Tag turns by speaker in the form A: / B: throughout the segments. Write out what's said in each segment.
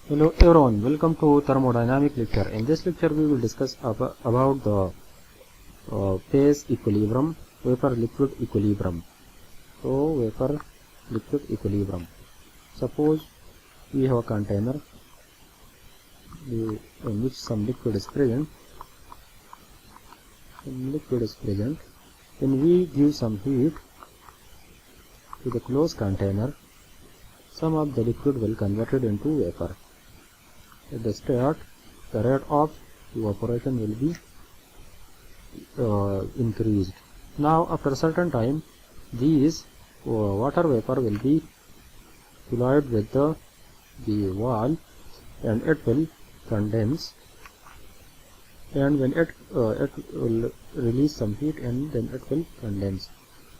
A: Hello everyone, welcome to thermodynamic lecture. In this lecture we will discuss about the phase equilibrium, vapor liquid equilibrium. So vapor liquid equilibrium. Suppose we have a container in which some liquid is present. When we give some heat to the closed container, some of the liquid will convert it into vapor. At the start, the rate of evaporation will be increased. Now, after a certain time, these water vapor will be collide with the wall, and it will condense. And when it will release some heat, and then it will condense.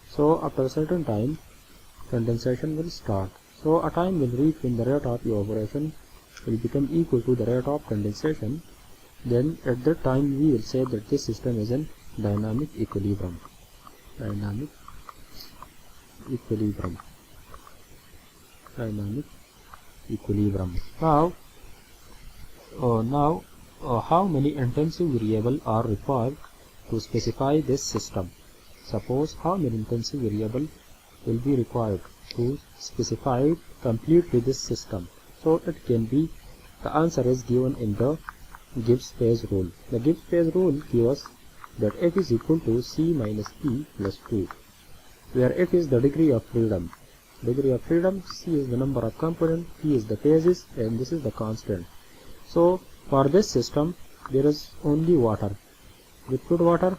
A: So, after a certain time, condensation will start. So, a time will reach when the rate of evaporation will become equal to the rate of condensation. Then at that time we will say that this system is in dynamic equilibrium. Dynamic equilibrium. Now how many intensive variables are required to specify this system? Suppose how many intensive variables will be required to specify completely this system. So it can be, the answer is given in the Gibbs phase rule. The Gibbs phase rule gives us that F is equal to C minus P plus 2, where F is the degree of freedom. C is the number of components, P is the phases, and this is the constant. So for this system there is only water, liquid water,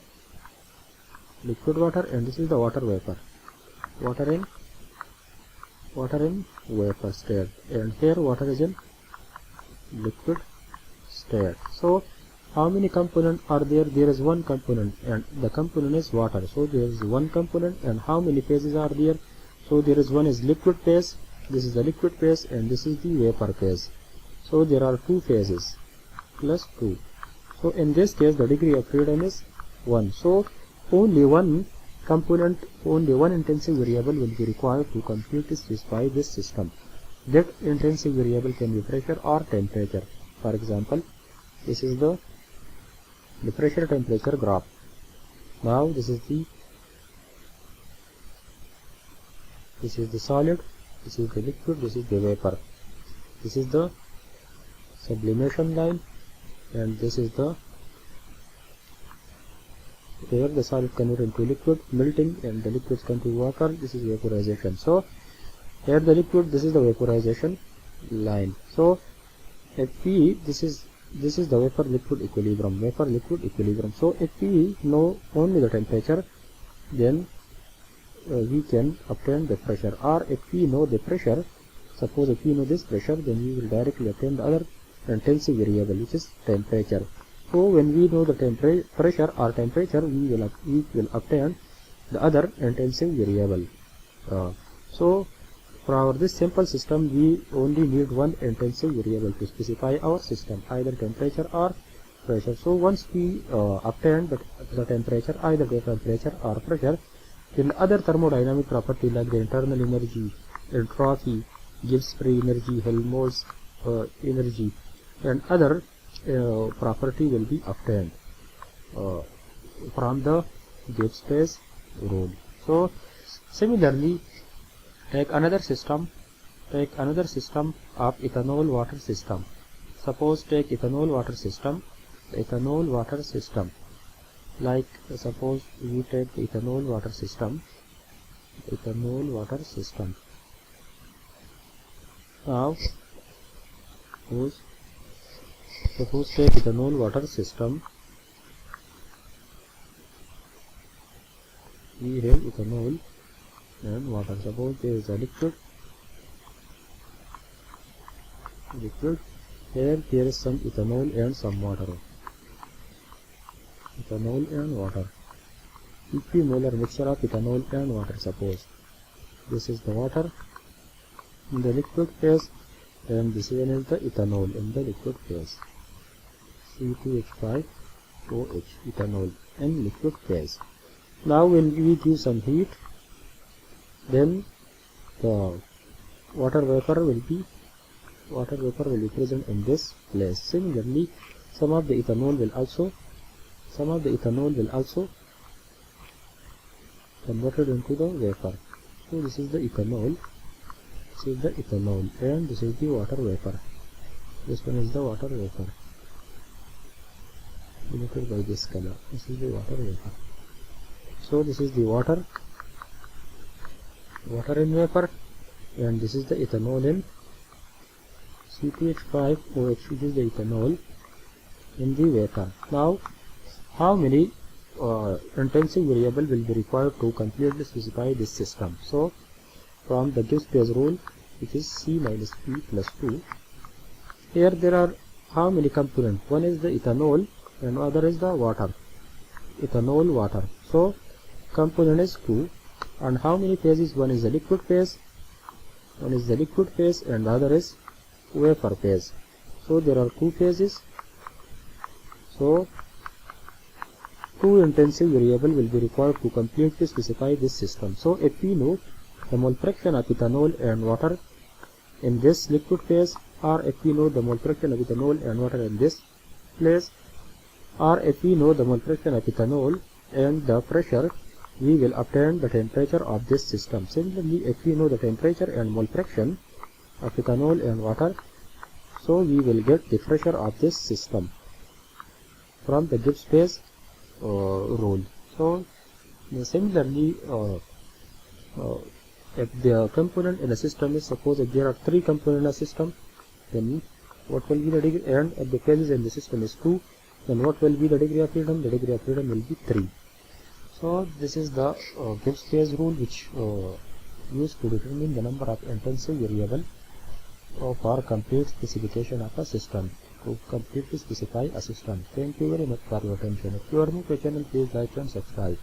A: and this is the water vapor. Water in vapor state, and here water is in liquid state. So how many components are there? There is one component, and the component is water. So there is one component, and how many phases are there? So there is one is liquid phase, this is the liquid phase, and this is the vapor phase. So there are two phases plus 2. So in this case the degree of freedom is 1. So only one component, only one intensive variable will be required to completely specify this system. That intensive variable can be pressure or temperature. For example, this is the pressure temperature graph. Now this is the solid, this is the liquid, this is the vapor. This is the sublimation line, and this is the here the solid convert into liquid, melting, and the liquids come to water. This is vaporization. So here the liquid, this is the vaporization line. So Fp, this is the vapor liquid equilibrium. So if we know only the temperature, then we can obtain the pressure. Or if we know the pressure, suppose if we know this pressure, then we will directly obtain the other intensive variable, which is temperature. So when we know the pressure or temperature, we will obtain the other intensive variable. So for this simple system, we only need one intensive variable to specify our system, either temperature or pressure. So once we obtain the temperature, either the temperature or pressure, then other thermodynamic property like the internal energy, entropy, Gibbs free energy, Helmholtz energy, and other property will be obtained from the Gibbs phase rule. So similarly, take another system of ethanol-water system. Suppose take ethanol-water system. Like suppose we take the ethanol-water system. Now suppose take ethanol-water system. We have ethanol and water. Suppose there is a liquid. Here there is some ethanol and some water. 50 molar mixture of ethanol and water. Suppose this is the water in the liquid phase, and this is the ethanol in the liquid phase. C2H5OH, ethanol in liquid phase. Now when we give some heat, then the water vapor will be water vapor will be present in this place. Similarly, some of the ethanol will also converted into the vapor. So this is the ethanol, and this is the water vapor. This one is the water vapor, denoted by this color. This is the water vapor. So this is the water in vapor, and this is the ethanol in C2H5OH, which is the ethanol in the vapor. Now, how many intensive variable will be required to completely specify this system? So, from the Gibbs phase rule, which is C minus P plus 2, here there are how many components? One is the ethanol and other is the water. Ethanol, water. So, component is 2, and how many phases? One is the liquid phase, and the other is vapor phase. So there are 2 phases. So 2 intensive variable will be required to completely specify this system. So if we know the mole fraction of ethanol and water in this liquid phase, or if we know the mole fraction of ethanol and water in this place, or if we know the mole fraction of ethanol and the pressure, we will obtain the temperature of this system. Similarly, if we know the temperature and mole fraction of ethanol and water, so we will get the pressure of this system from the Gibbs phase rule. So similarly, if the component in a system is, suppose if there are 3 components in a system, then what will be the degree, and if the phases in the system is 2, then what will be the degree of freedom? The degree of freedom will be 3. So this is the Gibbs phase rule, which used to determine the number of intensive variable for complete specification of a system, to completely specify a system. Thank you very much for your attention. If you are new to the channel, please like and subscribe.